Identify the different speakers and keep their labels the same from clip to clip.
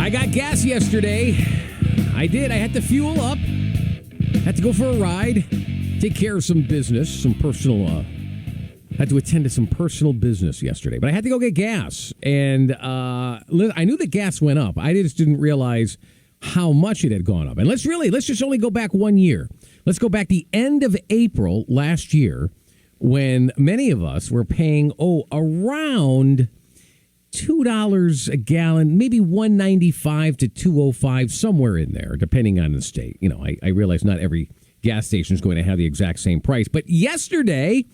Speaker 1: I got gas yesterday. I did. I had to fuel up. Had to go for a ride. Take care of some business, some personal. Had to attend to some personal business yesterday, but I had to go get gas. And I knew that gas went up. I just didn't realize how much it had gone up. And let's just only go back 1 year. Let's go back the end of April last year, when many of us were paying around $2 a gallon, maybe $1.95 to $2.05, somewhere in there, depending on the state. You know, I realize not every gas station is going to have the exact same price, but yesterday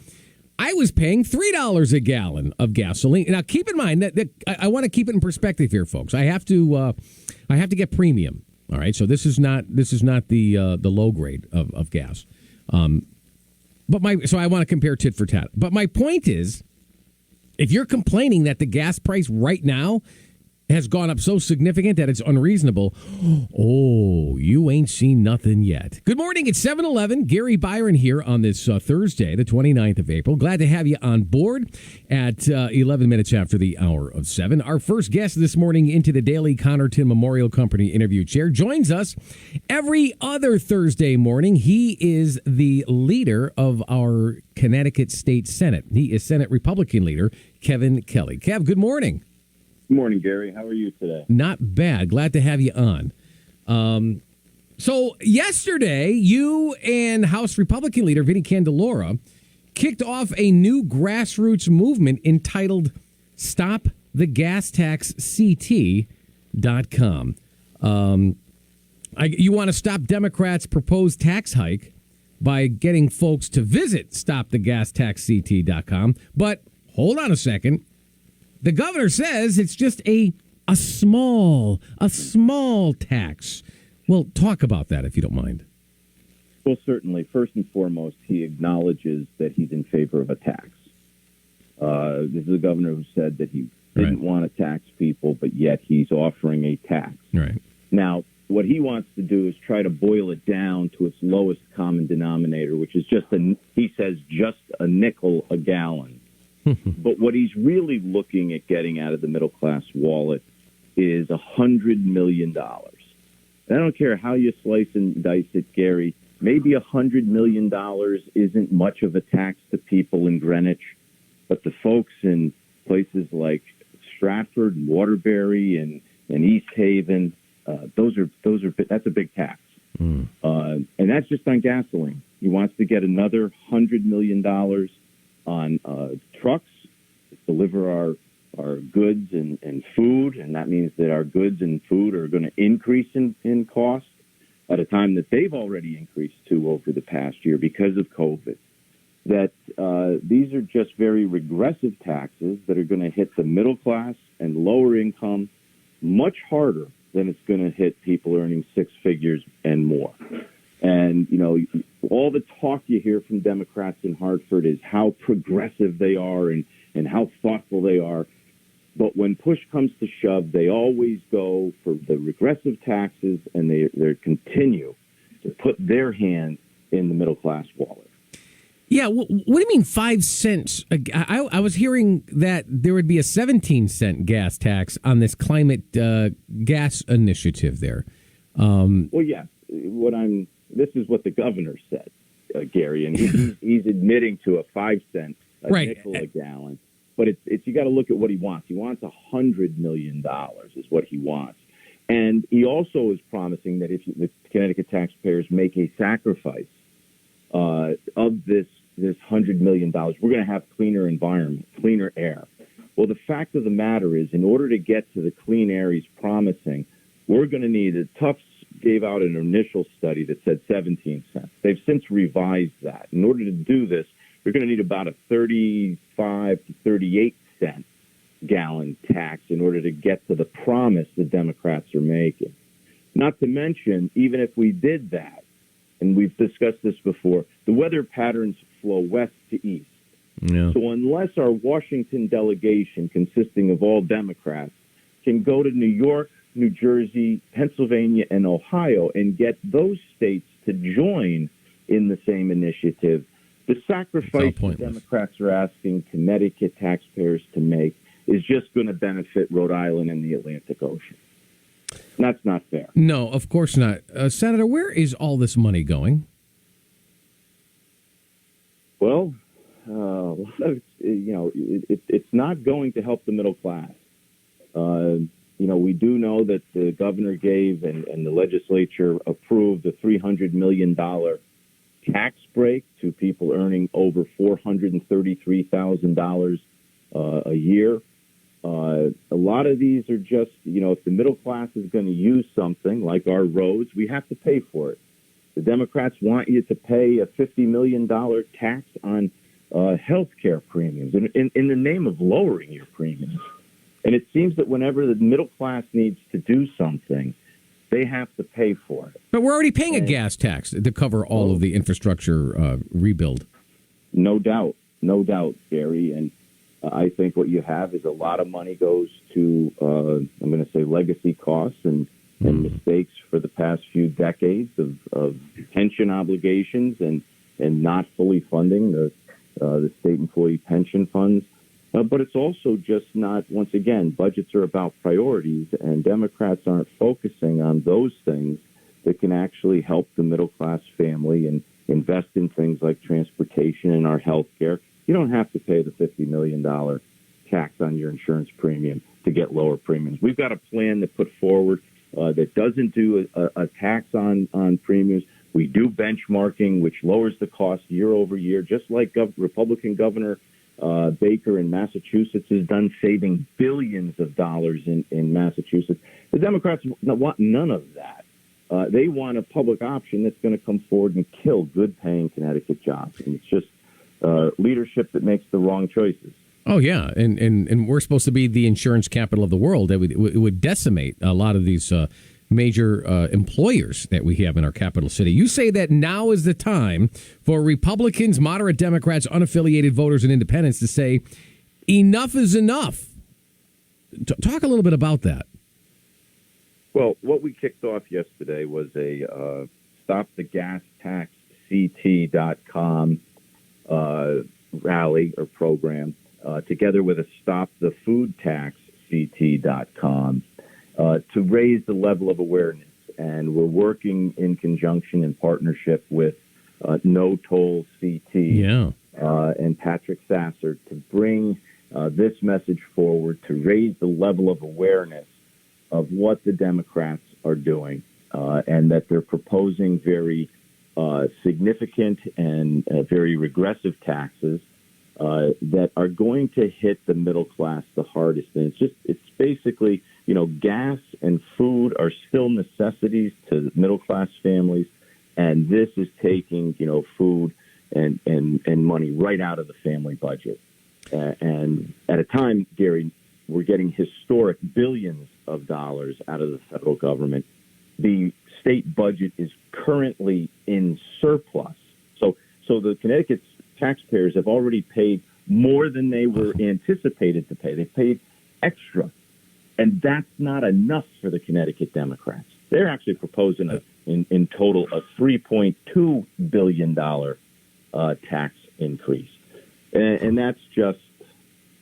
Speaker 1: I was paying $3 a gallon of gasoline. Now, keep in mind that I want to keep it in perspective here, folks. I have to get premium. All right, so this is not the low grade of gas. So I want to compare tit for tat. But my point is, if you're complaining that the gas price right now has gone up so significant that it's unreasonable, you ain't seen nothing yet. Good morning, it's 7:11. Gary Byron here on this Thursday, the 29th of April. Glad to have you on board at 11 minutes after the hour of 7. Our first guest this morning into the Daily Connerton Memorial Company interview chair joins us every other Thursday morning. He is the leader of our Connecticut State Senate. He is Senate Republican leader Kevin Kelly. Kev, good morning.
Speaker 2: Good morning, Gary. How are you today?
Speaker 1: Not bad. Glad to have you on. So yesterday, you and House Republican leader Vinnie Candelora kicked off a new grassroots movement entitled StopTheGasTaxCT.com. You want to stop Democrats' proposed tax hike by getting folks to visit StopTheGasTaxCT.com. But hold on a second. The governor says it's just a small tax. Well, talk about that if you don't mind.
Speaker 2: Well, certainly. First and foremost, he acknowledges that he's in favor of a tax. This is a governor who said that he didn't want to tax people, but yet he's offering a tax.
Speaker 1: Right.
Speaker 2: Now, what he wants to do is try to boil it down to its lowest common denominator, which is just a nickel a gallon. But what he's really looking at getting out of the middle-class wallet is $100 million. And I don't care how you slice and dice it, Gary. Maybe $100 million isn't much of a tax to people in Greenwich, but the folks in places like Stratford and Waterbury and East Haven, that's a big tax. And that's just on gasoline. He wants to get another $100 million on trucks to deliver our goods and food, and that means that our goods and food are going to increase in cost at a time that they've already increased to over the past year because of COVID. That these are just very regressive taxes that are going to hit the middle class and lower income much harder than it's going to hit people earning six figures and more. And, you know, all the talk you hear from Democrats in Hartford is how progressive they are and how thoughtful they are. But when push comes to shove, they always go for the regressive taxes, and they continue to put their hand in the middle-class wallet.
Speaker 1: Yeah, what do you mean 5 cents? I was hearing that there would be a 17-cent gas tax on this climate gas initiative there.
Speaker 2: Well, yes. This is what the governor said, Gary, and he's admitting to a 5 cent nickel a gallon. But it's you got to look at what he wants. He wants $100 million is what he wants. And he also is promising that if the Connecticut taxpayers make a sacrifice of this $100 million, we're going to have cleaner environment, cleaner air. Well, the fact of the matter is, in order to get to the clean air he's promising, we're going to need Tufts gave out an initial study that said 17 cents. They've since revised that. In order to do this, you're going to need about a 35 to 38 cent gallon tax in order to get to the promise the Democrats are making. Not to mention, even if we did that, and we've discussed this before, the weather patterns flow west to east. Yeah. So unless our Washington delegation, consisting of all Democrats, can go to New York, New Jersey, Pennsylvania, and Ohio and get those states to join in the same initiative, the sacrifice the Democrats are asking Connecticut taxpayers to make is just going to benefit Rhode Island and the Atlantic Ocean. That's not fair.
Speaker 1: No, of course not. Senator, where is all this money going?
Speaker 2: Well, it's not going to help the middle class. We do know that the governor gave and the legislature approved a $300 million tax break to people earning over $433,000 a year. A lot of these are just, if the middle class is going to use something like our roads, we have to pay for it. The Democrats want you to pay a $50 million tax on health care premiums in the name of lowering your premiums. And it seems that whenever the middle class needs to do something, they have to pay for it.
Speaker 1: But we're already paying a gas tax to cover all of the infrastructure rebuild.
Speaker 2: No doubt, Gary. And I think what you have is a lot of money goes to, I'm going to say, legacy costs and mistakes for the past few decades of pension obligations and not fully funding the state employee pension funds. But it's also just not, once again, budgets are about priorities, and Democrats aren't focusing on those things that can actually help the middle-class family and invest in things like transportation and our health care. You don't have to pay the $50 million tax on your insurance premium to get lower premiums. We've got a plan that put forward that doesn't do a tax on premiums. We do benchmarking, which lowers the cost year over year, just like Republican Governor Baker in Massachusetts has done, saving billions of dollars in Massachusetts. The Democrats want none of that. They want a public option that's going to come forward and kill good-paying Connecticut jobs. And it's just leadership that makes the wrong choices.
Speaker 1: Oh, yeah. And we're supposed to be the insurance capital of the world. It would decimate a lot of these major employers that we have in our capital city. You say that now is the time for Republicans, moderate Democrats, unaffiliated voters, and independents to say enough is enough. Talk a little bit about that.
Speaker 2: Well, what we kicked off yesterday was a StopTheGasTaxCT.com rally or program, together with a StopTheFoodTaxCT.com. To raise the level of awareness. And we're working in conjunction in partnership with No Toll CT and Patrick Sasser to bring this message forward to raise the level of awareness of what the Democrats are doing and that they're proposing very significant and very regressive taxes that are going to hit the middle class the hardest. And it's basically, gas and food are still necessities to middle class families, and this is taking, food and money right out of the family budget. And at a time, Gary, we're getting historic billions of dollars out of the federal government. The state budget is currently in surplus. So the Connecticut taxpayers have already paid more than they were anticipated to pay. They've paid extra. And that's not enough for the Connecticut Democrats. They're actually proposing in total a $3.2 billion tax increase. And that's just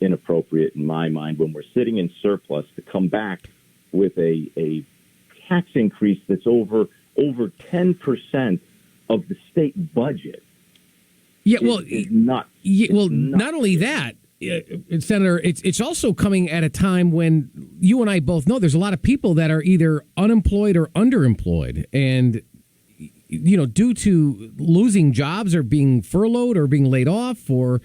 Speaker 2: inappropriate in my mind when we're sitting in surplus to come back with a tax increase that's over 10% of the state budget.
Speaker 1: Yeah, well,
Speaker 2: nuts.
Speaker 1: Yeah, well, not only that, Senator, it's also coming at a time when you and I both know there's a lot of people that are either unemployed or underemployed. And, due to losing jobs or being furloughed or being laid off, or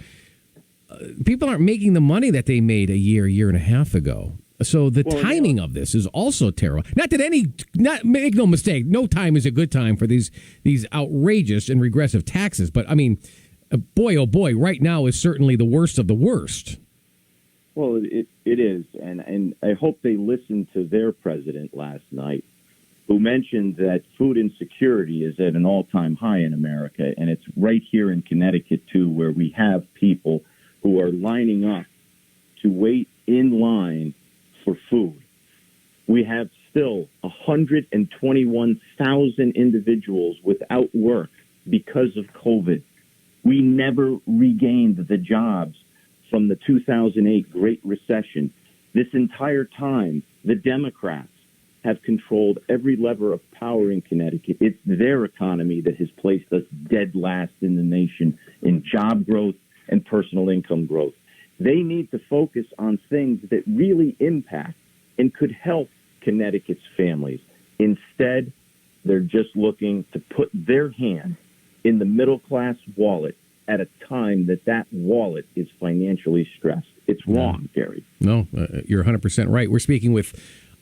Speaker 1: people aren't making the money that they made a year and a half ago. So the timing of this is also terrible. Make no mistake, no time is a good time for these outrageous and regressive taxes. But I mean, boy, oh boy, right now is certainly the worst of the worst.
Speaker 2: Well, it is. And I hope they listened to their president last night, who mentioned that food insecurity is at an all-time high in America. And it's right here in Connecticut, too, where we have people who are lining up to wait in line for food. We have still 121,000 individuals without work because of COVID. We never regained the jobs from the 2008 Great Recession. This entire time, the Democrats have controlled every lever of power in Connecticut. It's their economy that has placed us dead last in the nation in job growth and personal income growth. They need to focus on things that really impact and could help Connecticut's families. Instead, they're just looking to put their hand in the middle class wallet at a time that wallet is financially stressed. It's wrong, Gary.
Speaker 1: No, you're 100% right. We're speaking with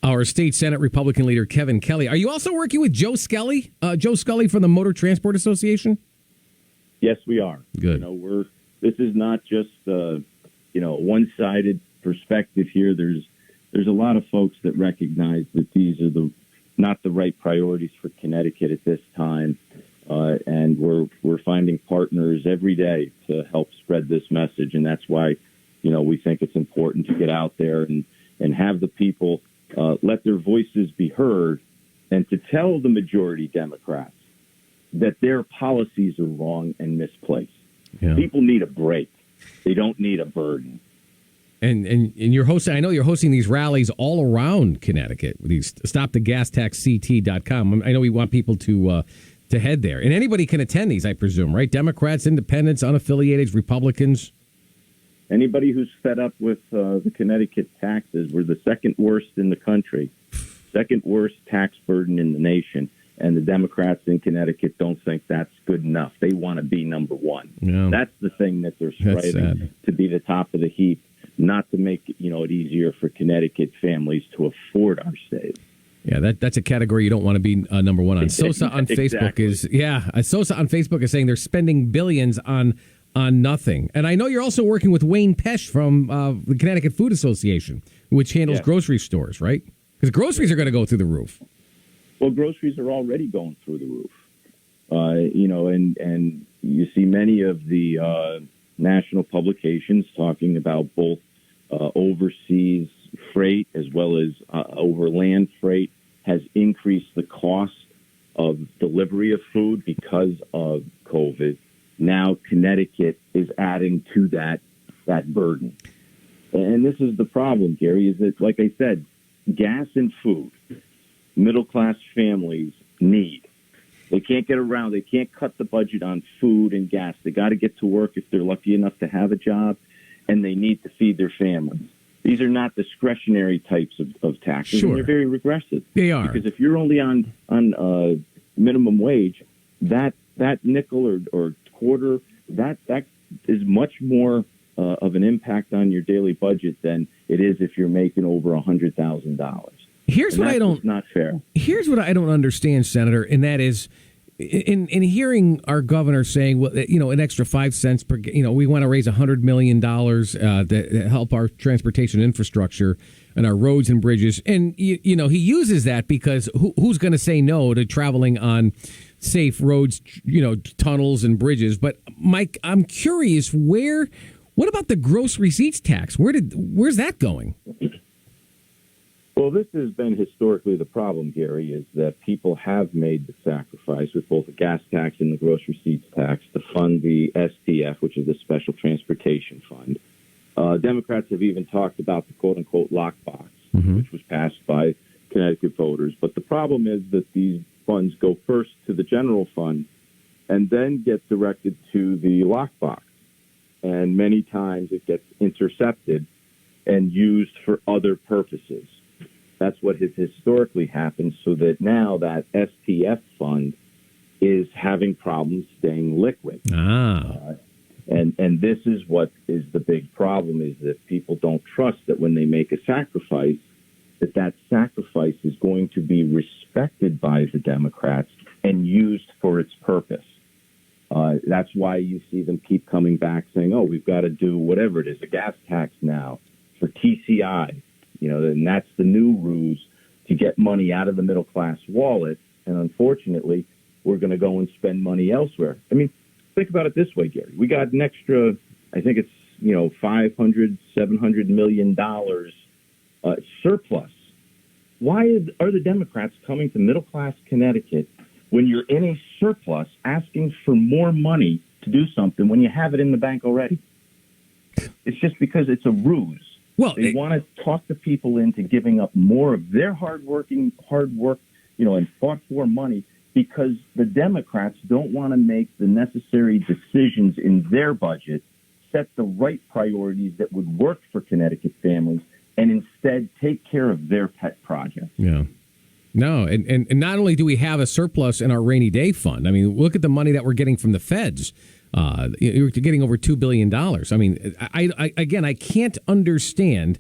Speaker 1: our state Senate Republican leader, Kevin Kelly. Are you also working with Joe Scully? Joe Scully from the Motor Transport Association?
Speaker 2: Yes, we are.
Speaker 1: Good.
Speaker 2: This is not just a one-sided perspective here. There's a lot of folks that recognize that these are not the right priorities for Connecticut at this time, and we're finding partners every day to help spread this message, and that's why we think it's important to get out there and have the people let their voices be heard, and to tell the majority Democrats that their policies are wrong and misplaced. Yeah. People need a break. They don't need a burden.
Speaker 1: And you're hosting. I know you're hosting these rallies all around Connecticut. These stopthegastacct.com. I know we want people to head there, and anybody can attend these, I presume, right? Democrats, independents, unaffiliated, Republicans.
Speaker 2: Anybody who's fed up with the Connecticut taxes. We're the second worst in the country, second worst tax burden in the nation, and the Democrats in Connecticut don't think that's good enough. They want to be number one. Yeah. That's the thing that they're striving to be the top of the heap. Not to make it easier for Connecticut families to afford our state.
Speaker 1: Yeah, that's a category you don't want to be number one on. Sosa on Facebook
Speaker 2: Exactly.
Speaker 1: Sosa on Facebook is saying they're spending billions on nothing. And I know you're also working with Wayne Pesch from the Connecticut Food Association, which handles grocery stores, right? Because groceries are going to go through the roof.
Speaker 2: Well, groceries are already going through the roof. And you see many of the national publications talking about both overseas freight as well as overland freight has increased the cost of delivery of food because of COVID. Now Connecticut is adding to that burden. And this is the problem, Gary, is that, like I said, gas and food, middle-class families need. They can't get around. They can't cut the budget on food and gas. They got to get to work if they're lucky enough to have a job, and they need to feed their families. These are not discretionary types of taxes.
Speaker 1: Sure.
Speaker 2: And they're very regressive.
Speaker 1: They are.
Speaker 2: Because if you're only on minimum wage, that nickel or quarter, that is much more of an impact on your daily budget than it is if you're making over $100,000.
Speaker 1: Here's what I don't.
Speaker 2: Not fair.
Speaker 1: Here's what I don't understand, Senator, and that is, in hearing our governor saying, well, an extra 5 cents per, we want to raise $100 million to help our transportation infrastructure and our roads and bridges, and he uses that because who's going to say no to traveling on safe roads, tunnels and bridges? But Mike, I'm curious, what about the gross receipts tax? Where's that going?
Speaker 2: Well, this has been historically the problem, Gary, is that people have made the sacrifice with both the gas tax and the gross receipts tax to fund the STF, which is the Special Transportation Fund. Democrats have even talked about the quote-unquote lockbox, which was passed by Connecticut voters. But the problem is that these funds go first to the general fund and then get directed to the lockbox. And many times it gets intercepted and used for other purposes. That's what has historically happened, so that now that STF fund is having problems staying liquid. And this is what is the big problem, is that people don't trust that when they make a sacrifice, that sacrifice is going to be respected by the Democrats and used for its purpose. That's why you see them keep coming back saying, we've got to do whatever it is, a gas tax now for TCI. And that's the new ruse to get money out of the middle class wallet. And unfortunately, we're going to go and spend money elsewhere. I mean, think about it this way, Gary. We got an extra, I think it's, $500, $700 million surplus. Why are the Democrats coming to middle class Connecticut when you're in a surplus asking for more money to do something when you have it in the bank already? It's just because it's a ruse.
Speaker 1: Well,
Speaker 2: They want to talk the people into giving up more of their hard work, and fought for money, because the Democrats don't want to make the necessary decisions in their budget, set the right priorities that would work for Connecticut families, and instead take care of their pet projects.
Speaker 1: Yeah. No, and not only do we have a surplus in our rainy day fund, I mean, look at the money that we're getting from the feds. You're getting over $2 billion. I mean, I can't understand.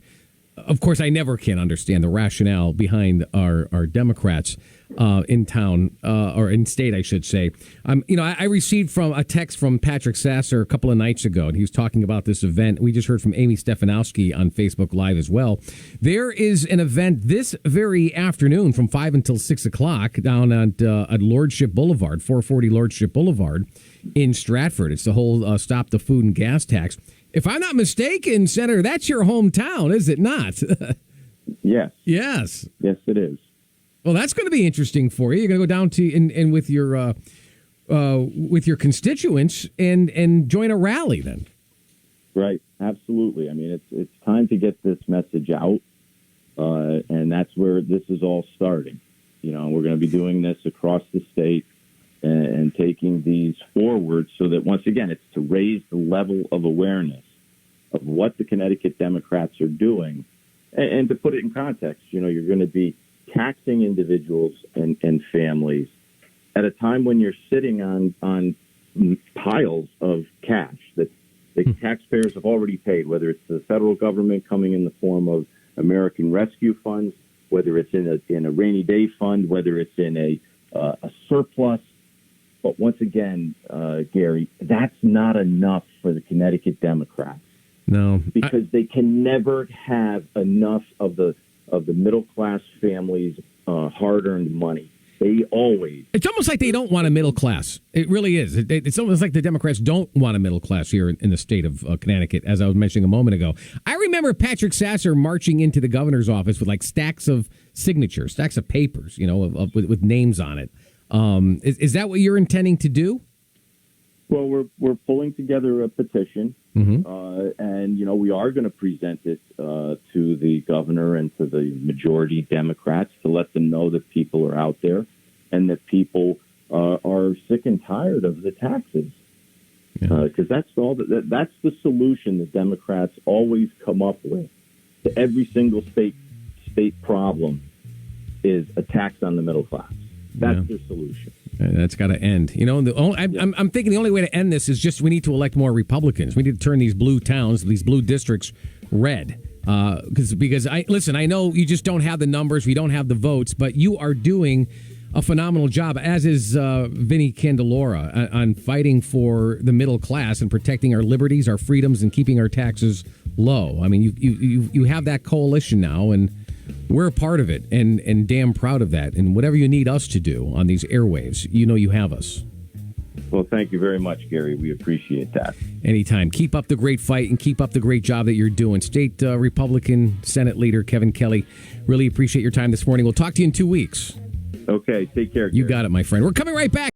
Speaker 1: Of course, I never can understand the rationale behind our Democrats in town or in state, I should say. I received from a text from Patrick Sasser a couple of nights ago, and he was talking about this event. We just heard from Amy Stefanowski on Facebook Live as well. There is an event this very afternoon from 5 until 6 o'clock down at Lordship Boulevard, 440 Lordship Boulevard in Stratford. It's the whole stop the food and gas tax. If I'm not mistaken, Senator, that's your hometown, is it not?
Speaker 2: Yes.
Speaker 1: Yes.
Speaker 2: Yes, it is.
Speaker 1: Well, that's going to be interesting for you. You're going to go down to and with your constituents and join a rally then.
Speaker 2: Right. Absolutely. I mean, it's time to get this message out, and that's where this is all starting. We're going to be doing this across the state and taking these forward so that, once again, it's to raise the level of awareness of what the Connecticut Democrats are doing. And to put it in context, you're going to be taxing individuals and families at a time when you're sitting on piles of cash that the taxpayers have already paid, whether it's the federal government coming in the form of American Rescue Funds, whether it's in a rainy day fund, whether it's in a surplus. But once again, Gary, that's not enough for the Connecticut Democrats.
Speaker 1: No,
Speaker 2: because they can never have enough of the middle class families' hard-earned money. They always.
Speaker 1: It's almost like they don't want a middle class. It really is. It's almost like the Democrats don't want a middle class here in the state of Connecticut, as I was mentioning a moment ago. I remember Patrick Sasser marching into the governor's office with like stacks of signatures, stacks of papers, with names on it. Is that what you're intending to do?
Speaker 2: Well, we're pulling together a petition, and we are going to present it to the governor and to the majority Democrats to let them know that people are out there and that people are sick and tired of the taxes. Because that's that's the solution that Democrats always come up with to every single state problem is a tax on the middle class. That's their solution.
Speaker 1: That's got to end. I'm thinking the only way to end this is just we need to elect more Republicans. We need to turn these blue towns, these blue districts, red. Because I know you just don't have the numbers, we don't have the votes, but you are doing a phenomenal job, as is Vinnie Candelora, on fighting for the middle class and protecting our liberties, our freedoms, and keeping our taxes low. I mean, you have that coalition now, and we're a part of it, and damn proud of that. And whatever you need us to do on these airwaves, you have us.
Speaker 2: Well, thank you very much, Gary. We appreciate that.
Speaker 1: Anytime. Keep up the great fight and keep up the great job that you're doing. State Republican Senate Leader Kevin Kelly, really appreciate your time this morning. We'll talk to you in 2 weeks.
Speaker 2: Okay, take care, Gary.
Speaker 1: You got it, my friend. We're coming right back.